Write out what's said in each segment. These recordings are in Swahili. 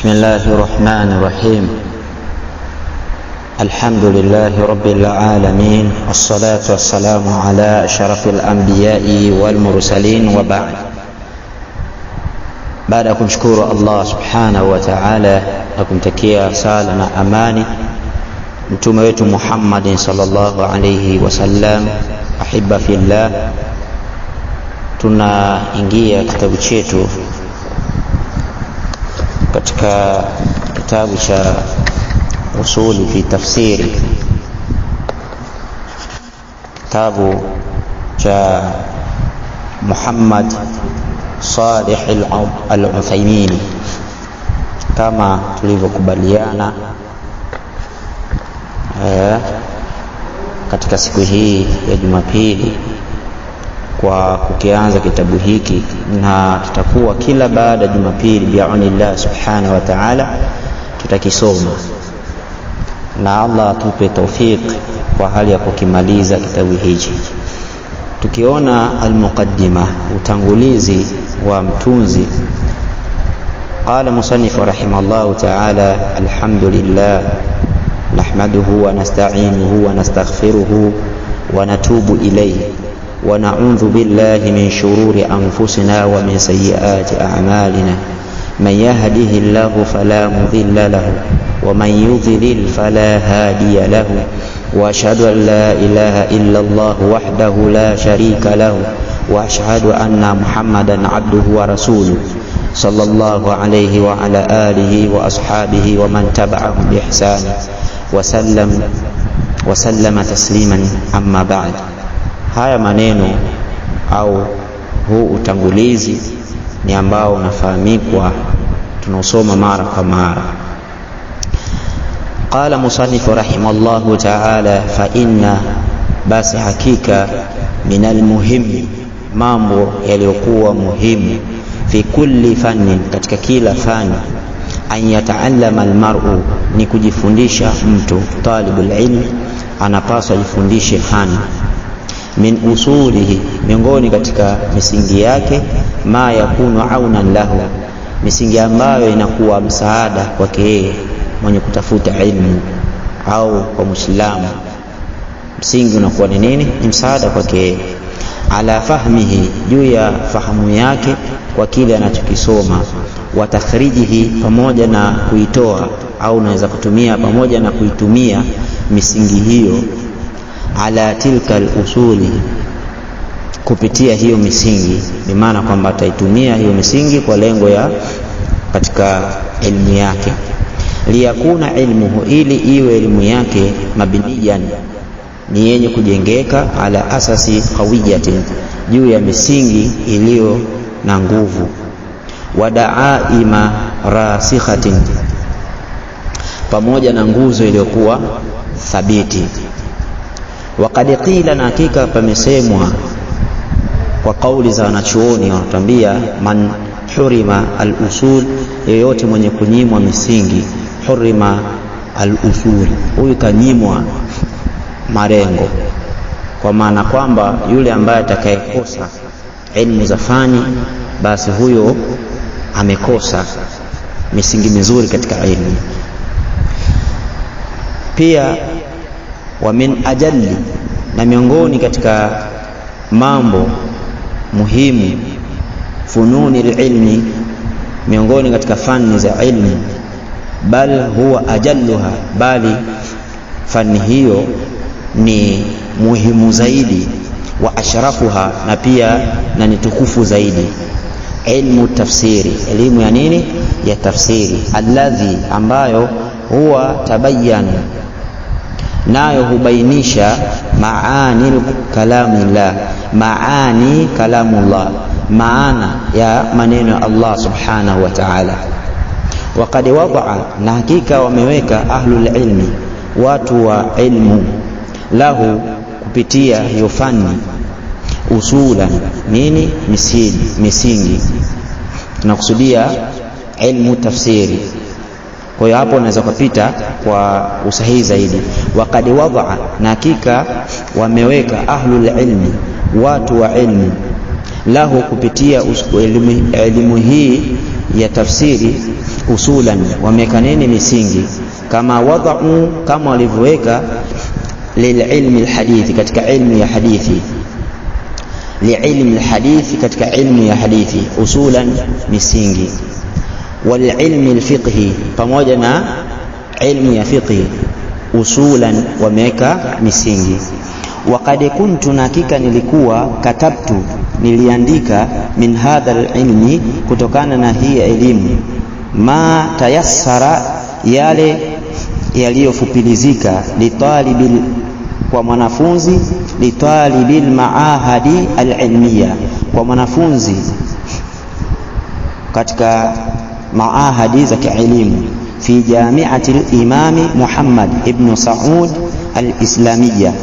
بسم الله الرحمن الرحيم. الحمد لله رب العالمين، والصلاة والسلام على أشرف الأنبياء والمرسلين، وبعد. Baada ya kumshukuru Allah subhanahu wa ta'ala na kumtakia sala na amani mtume wetu Muhammad sallallahu alayhi wasallam, ahibba fillah, tunaingia kitabu chetu katika kitabu cha usuli fi tafsiri, kitabu cha Muhammad Salih al-Uthaymeen, kama tulivyokubaliana katika siku hii ya Jumapili kwa kukianza kitabu hiki, na tutakuwa kila baada ya Jumapili bi'aunillah subhanahu wa ta'ala tutakisoma, na Allah atupe tawfik kwa hali ya kukimaliza kitabu hiki. Tukiona al-muqaddima, utangulizi wa mtunzi. Qala musannif rahimahullah ta'ala: alhamdulillah nahmaduhu wa nasta'inuhu wa nastaghfiruhu wa natubu ilayhi wa na'udhu billahi min shururi anfusina wa min sayyiati a'malina. Man yahdihillahu fala mudilla lahu wa man yudlil fala hadiya lahu. وأشهد أن لا إله إلا الله وحده لا شريك له وأشهد أن محمدا عبده ورسوله صلى الله عليه وعلى آله وأصحابه ومن تبعهم بإحسان وسلم تسليما. أما بعد. haya maneno au huu utangulizi ni ambao unafahamikwa, tunaosoma mara kwa mara. Qala musannif rahimahullahu ta'ala: fa inna, basi hakika, minal muhim, mambo yaliyokuwa muhimu, fi kulli fannin, katika kila fani, an yataallama almar'u, ni kujifundisha mtu, talibul ilmi anapaswa jifundishe fani, min usulihi, miongoni katika misingi yake, ma yakunu aunan lahu, misingi ambayo inakuwa msaada kwake yeye mwenye kutafuta ilmu, au kwa Muislamu msingi unakuwa ni nini? Ni msaada kwake, ala fahmihi, juu ya fahamu yake kwa kile anachokisoma, wa takhrijihi, pamoja na kuitoa, au unaweza kutumia pamoja na kuitumia misingi hiyo, ala tilka al-usuli, kupitia hiyo misingi, kwa maana kwamba ataitumia hiyo misingi kwa lengo ya katika elimu yake. Liyakuna ilmuhu, ili iwe elimu yake, mabniyan, ni yenye kujengeka, ala asasi qawiyatin, juu ya misingi iliyo na nguvu, wa da'aima rasikhatin, pamoja na nguzo iliyokuwa thabiti. Waqad qila, na hakika pamesemwa kwa kauli za wanachuoni, wanatambia: man hurima al-usul, yeyote mwenye kunyimwa misingi, hurima al-usul, huyu kanyimwa marengo. Kwa maana kwamba yule ambaye atakayekosa elimu za fani, basi huyo amekosa misingi mizuri katika elimu. Pia wa min ajalli, na miongoni katika mambo muhimu, fununi ilmi, miongoni katika fani za ilmu, bal huwa ajalluha, bali fani hiyo ni muhimu zaidi, wa ashrafuha, na pia na ni tukufu zaidi, ilmu tafsiri, elimu ya nini? Ya tafsiri, alladhi, ambayo huwa tabayyan, nayo hubainisha maani kalamillah, maani kalamullah, maana ya maneno ya Allah subhanahu wa ta'ala. Waqad wada'a, na hakika wameweka ahlul ilmi, watu wa ilmu, lahu, kupitia hiyo fani, usulan, nini? Misingi. Tunakusudia ilmu tafsiri. Kwa hiyo hapo unaweza kupita kwa usahihi zaidi. Waqad wada'a, na hakika wameweka ahlul ilmi, watu wa ilmu, lahu, kupitia elimu hii, ya tafsiri usulan, wameka nini? Misingi. Kama wada'u, kama walivyoweka lililmi alhadithi, katika ilmu ya hadithi, liilmi alhadithi, katika ilmu ya hadithi, usulan, misingi. Walilmi alfiqhi, pamoja na ilmu ya fiqhi, usulan, wameka misingi. Waqad kuntu, nakika nilikuwa, katabtu, niliandika, min hadha alilmi, kutokana na hii elimu, ma tayassara, yale yaliyofupilizika, litalibil, kwa mwanafunzi, litalibil maahadi alilmiya, kwa mwanafunzi katika maahadi za kielimu, fi jami'ati al-imami Muhammad ibn Saud al-Islamiyya.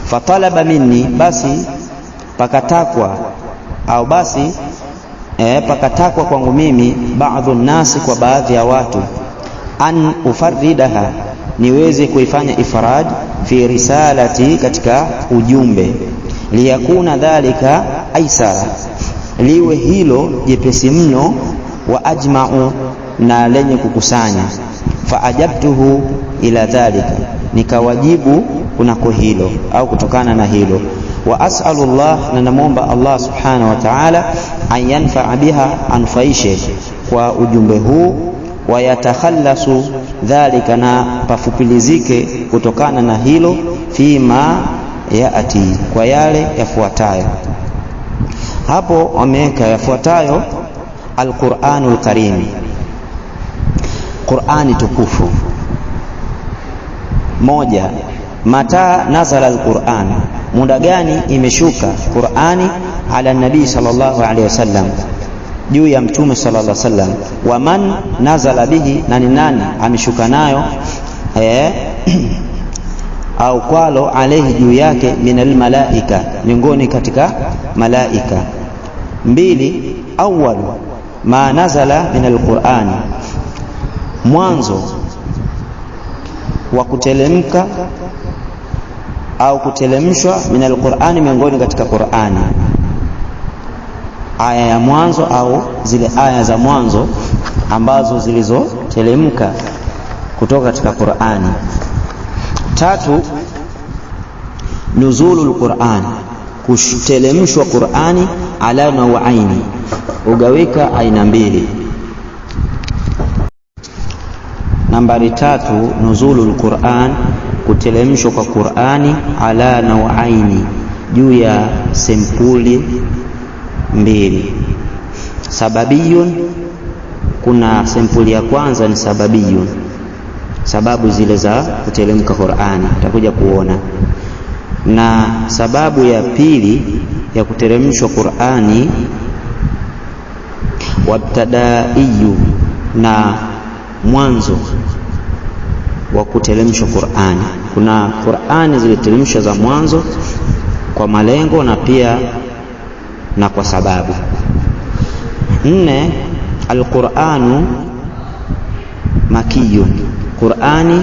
Fatalaba minni, basi pakatakwa, au basi pakatakwa kwangu mimi, baadhi nasi, kwa baadhi ya watu, an ufarridaha, niweze kuifanya ifrad, fi risalati, katika ujumbe, liyakuna dhalika aisara, liwe hilo jepesi mno, wa ajma'u, na lenye kukusanya. Fa ajabtuhu ila dhalika, nikawajibu kunako hilo, au kutokana na hilo. Wa as'alullah, na namwomba Allah subhanahu wa ta'ala, an yanfa'a biha, anufaishe kwa ujumbe huu, wa yatakhallasu dhalika, na pafupilizike kutokana na hilo, fima yaati, kwa yale yafuatayo. Hapo wameweka yafuatayo: Al-Qur'anul Karim, Qur'ani tukufu. Moja, mata nazala al-Qur'an, muda gani imeshuka Qur'ani, ala nabii sallallahu alaihi wasallam, juu ya mtume sallallahu alaihi wasallam. Wa man nazala bihi, na ni nani ameshuka nayo, au kwalo, alaihi, juu yake, minal malaika, miongoni katika malaika. Mbili, awwal ma nazala minal Qur'ani, mwanzo wa kutelemka au kutelemshwa, minal Qur'ani, miongoni katika Qur'ani, aya ya mwanzo au zile aya za mwanzo ambazo zilizotelemka kutoka katika Qur'ani. Tatu, nuzulul Qur'an, kutelemshwa Qur'ani, ala nawaini, ugawika aina mbili. Nambari tatu, nuzulul Qur'an, kutelemshwa kwa Qur'ani, ala nawaini, juu ya sempuli mbili. Sababiyun, kuna sempuli ya kwanza ni sababiyun, sababu zile za kutelemka Qur'ani, tutakuja kuona. Na sababu ya pili ya kuteremshwa Qur'ani, wabtadaiyu, na mwanzo wa kuteremshwa Qur'ani. Kuna Qur'ani ziliteremshwa za mwanzo kwa malengo na pia na kwa sababu. Nne, al-Qur'anu makiyun, Qur'ani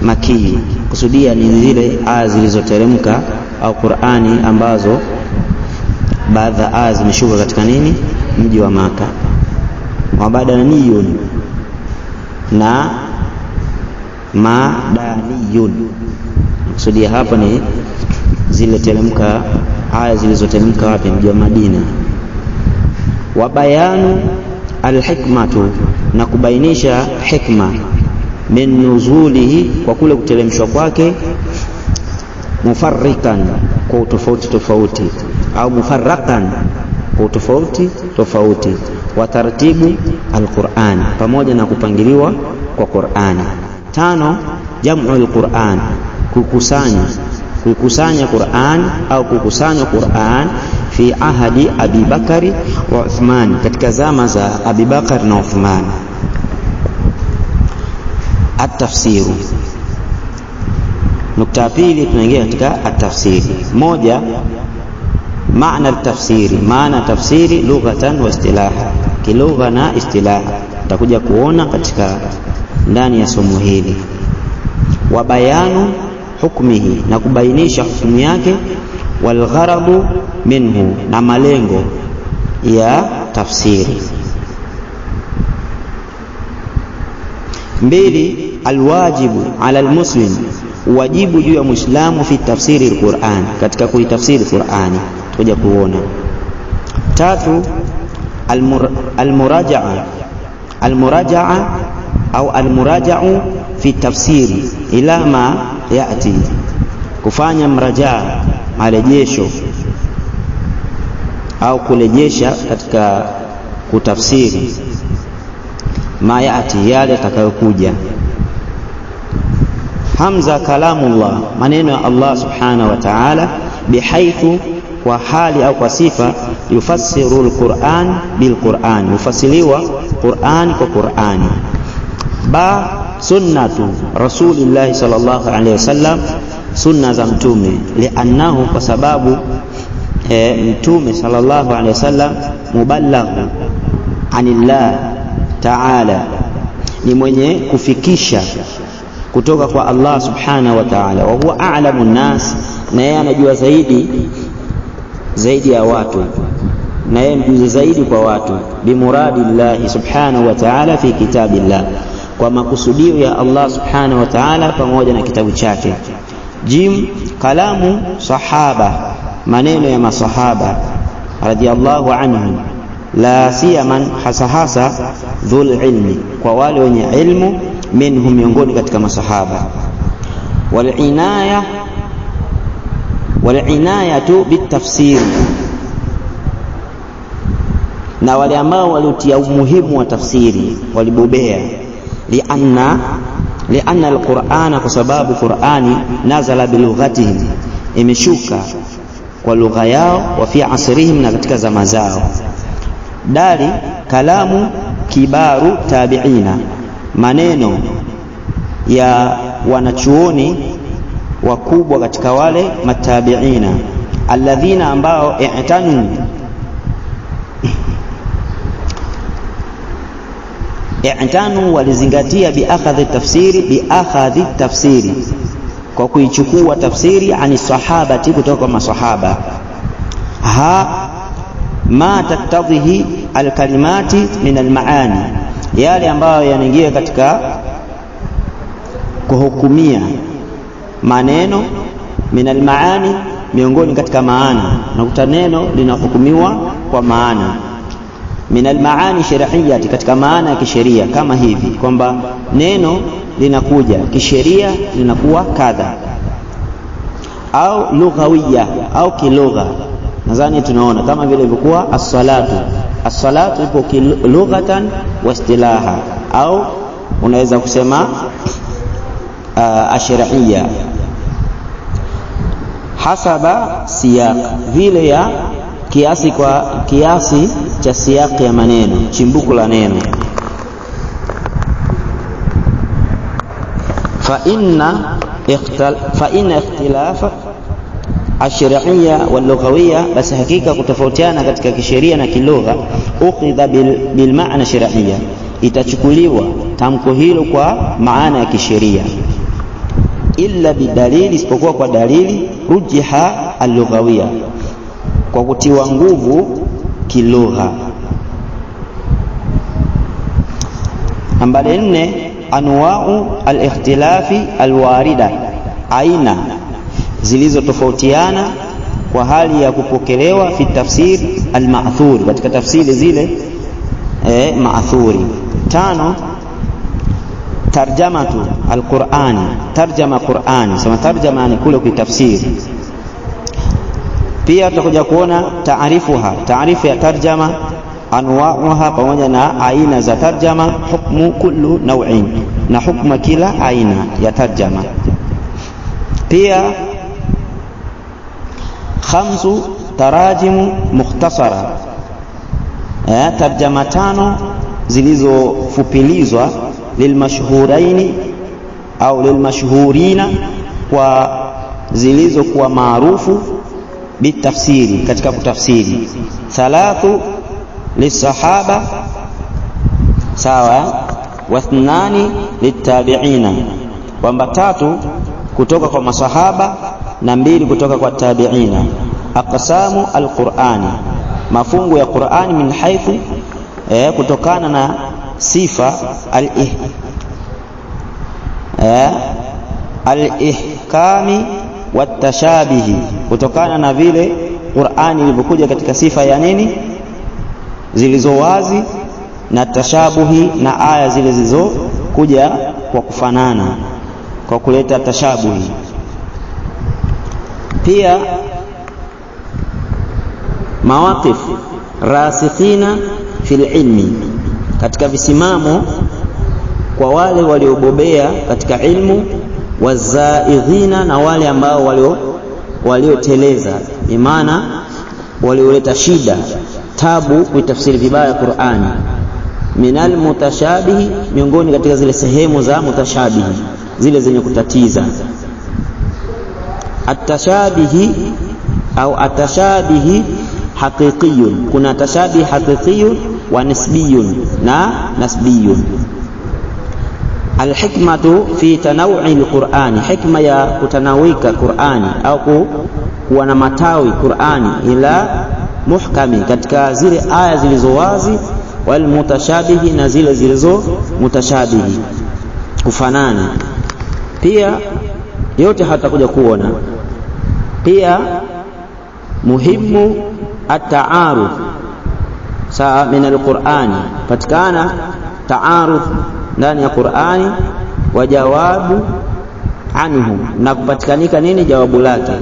makii, kusudia ni zile aya zilizoteremka au Qur'ani ambazo baadhi ya aya zimeshuka katika nini, mji wa Maka. Mabadaniyun, na madaniyun, kusudia hapa ni zile teremka, aya zilizoteremka wapi, mji wa Madina. Wa bayanu alhikmatu, na kubainisha hikma, min nuzulihi, kwa kule kuteremshwa kwake, mufarrikan, kwa utofauti tofauti, au mufarrakan, kwa utofauti tofauti. Wa tartibu alquran, pamoja na kupangiliwa kwa Qur'ani. Tano, jam'u alquran, kukusanya Qur'an au kukusanya Qur'an, fi ahadi Abi Bakari wa Uthman, katika zama za Abi Bakar na Uthman. At-tafsiru, nukta pili, tunaingia katika at-tafsiri. Moja, maana at-tafsiri, maana tafsiri, lughatan wa istilaha, kilugha na istilaha, tutakuja kuona katika ndani ya somo hili. Wa bayanu hukmihi, na kubainisha hukumu yake. Wal gharadu minhu, na malengo ya tafsiri. 2 alwajibu ala almuslim, wajibu juu ya muislamu fi tafsiri alquran, katika kuitafsiri Qur'ani tutakuja kuona. 3 almuraja'a au almuraja'u fi tafsiri ila ma yati, kufanya mrajaa, marejesho au kurejesha katika kutafsiri ma yati, yale atakayokuja. Hamza kalamullah, maneno ya Allah subhanahu wa ta'ala, bihaithu, kwa hali au kwa sifa, yufassiru alquran bilquran, yufasiliwa Qur'an kwa Qur'ani. Ba sunnatu rasulillahi sallallahu alaihi wasallam, sunna za mtume, liannahu, kwa sababu mtume sallallahu alaihi wasallam mubalaghu anillah ta'ala, ni mwenye kufikisha kutoka kwa Allah subhanahu wa ta'ala. Wa huwa a'lamu nnas, na yeye anajua zaidi ya watu, na yeye mjuzi zaidi kwa watu. Bimuradillahi subhanahu wa ta'ala fi kitabillah, kwa makusudio ya Allah subhanahu wa ta'ala pamoja na kitabu chake. Jim kalamu sahaba, maneno ya masahaba radiyallahu anhum, la siyaman, hasa dhul ilmi, kwa wale wenye ilmu, minhum, miongoni katika masahaba. Walinayatu bitafsir, na wale ambao waliotia umuhimu wa tafsiri, walibobea. Lianna alqur'ana, kwa sababu Qur'ani nazala bilughatihim, imeshuka kwa lugha yao, wa fi asrihim, na katika zama zao. Dari kalamu kibaru tabi'ina, maneno ya wanachuoni wakubwa katika wale matabi'ina, alladhina, ambao i'tanu, walizingatia biakhadhi tafsiri, kwa kuichukua tafsiri, ani sahabati, kutoka kwa masahaba. Ma taktadhihi alkalimati min almaani, yale ambayo yanaingia katika kuhukumia maneno, min almaani, miongoni katika maana. Nakuta neno linahukumiwa kwa maana, min almaani shar'iyyati, katika maana ya kisheria, kama hivi kwamba neno linakuja kisheria linakuwa kadha, au lughawiyya, au kilugha. Nadhani tunaona kama vile ilivyokuwa as-salatu ipo kilughatan wa istilaha, au unaweza kusema ash-shar'iyya, hasaba siyaq, vile ya kiasi, kwa kiasi cha siyaqi ya maneno, chimbuko la neno. fa inna ikhtilafa ash-shar'iyya wal lughawiyya, basi hakika kutofautiana katika kisheria na kilugha, ukhidha bil maana shar'iyya, itachukuliwa tamko hilo kwa maana ya kisheria. Illa bidalili, isipokuwa kwa dalili, rujiha al-lughawiyya, kwa kutiwa nguvu kilugha. Namba 4 anwa'u al-ikhtilafi al-warida, aina zilizotofautiana kwa hali ya kupokelewa, fi tafsir al-ma'thur, katika tafsiri zile ma'thuri. 5 tarjamatu al-Qur'ani, tarjama Qur'ani, sema tarjama ni kule kuitafsiri. Pia tutakuja kuona taarifu ya tarjama, anwa'uha, pamoja na aina za tarjama, hukmu kullu naw'in, na hukma kila aina ya tarjama. Pia 5 tarajimu mukhtasara, tarjama 5 zilizofupilizwa, lilmashhuraini au lilmashhurina, kwa zilizokuwa maarufu, bitafsiri, katika kutafsiri. 3 lisahaba, sawa, wa 2 litabiina, kwamba 3 kutoka kwa masahaba na 2 kutoka kwa tabiina. Aqsamu alqur'ani, mafungu ya Qur'ani min haithu kutokana na sifa al-ihkami watashabihi, kutokana na vile Qur'ani ilivyokuja katika sifa ya nini, zilizo wazi, na tashabuhi, na aya zile zilizokuja kwa kufanana, kwa kuleta tashabuhi. Pia mawaqif rasikhina fil ilmi, katika visimamo kwa wale waliobobea katika ilmu, wazaighina, na wale ambao walioteleza, imana walioleta shida tabu kuitafsiri vibaya Qur'ani. Minal mutashabihi, miongoni katika zile sehemu za mutashabihi, zile zenye kutatiza. Atashabihi au atashabihi haqiqiyun, kuna tashabihi haqiqiyun wa nisbiyun na nasbiyun. Alhikmatu fi tanawu'i alqur'ani, hikma ya kutanawika Qur'ani au kuwa na matawi Qur'ani, ila muhkami, katika zile aya zilizo wazi, wal mutashabihi, na zile zilizo mutashabihi kufanana. Pia yote hatakuja kuona. Pia muhimu at-ta'arud saa min al-Qur'ani, patikana ta'arud ndani ya Qur'ani, wa jawabu anhu, na kupatikanika nini, jawabu lake.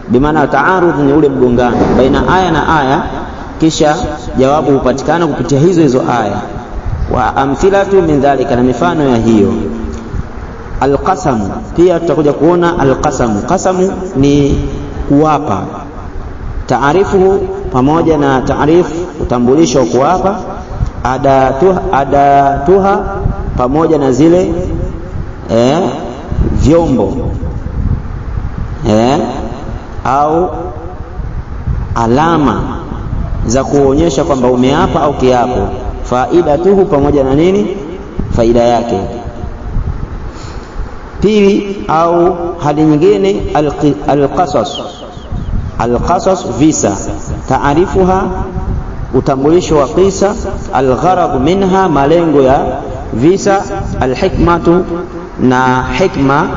Bimaana ta'arud ni ule mgongano baina aya na aya, kisha jawabu hupatikana kupitia hizo aya. Wa amthilatu min dhalika, na mifano ya hiyo. Alqasamu, pia tutakuja kuona alqasamu. Qasamu ni kuapa, taarifu pamoja na taarifu, utambulisho wa kuapa, adatuha pamoja na zile vyombo au alama za kuonyesha kwamba umeapa au kiapo. Faidatuhu, pamoja na nini, faida yake. Pili au hali nyingine, alqasas visa, taarifuha, utambulisho wa qisa, algharad minha, malengo ya visa, alhikmatu, na hikma,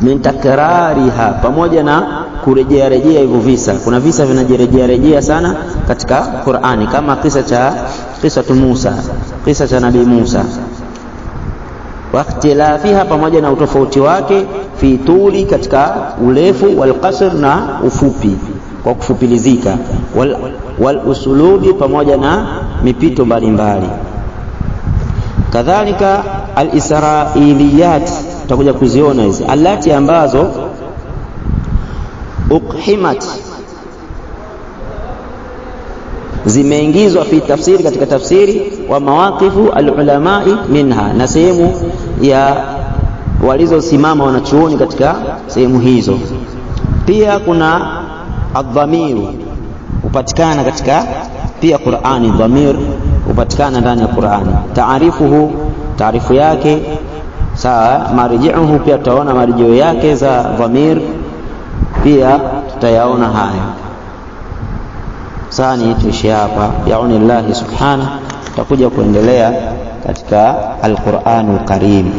min takrariha, pamoja na kurejea hivyo visa. Kuna visa vinajirejea sana katika Qur'ani, kama kisa Musa, kisa cha Nabii Musa. Waqtilafiha, pamoja na utofauti wake, fi tuli, katika urefu, wal qasr, na ufupi, kwa kufupilizika, wal usulubi, pamoja na mipito mbalimbali. Kadhalika al-israiliyat, tutakuja kuziona hizi, allati, ambazo ukhimat, zimeingizwa fi tafsiri, katika tafsiri, wa mawaqifu al-ulamai minha, na sehemu ya walizosimama wanachuoni katika sehemu hizo. Pia kuna adh-dhamiru, upatikana katika pia Qur'ani, dhamir upatikana ndani ya Qur'ani. Taarifuhu, taarifu yake, sawa. Marji'uhu, pia tutaona marjio yake za dhamir, pia tutayaona haya. Sani tuishi hapa, bi'aunillahi subhanahu, tutakuja kuendelea katika al-Qur'anul Karim.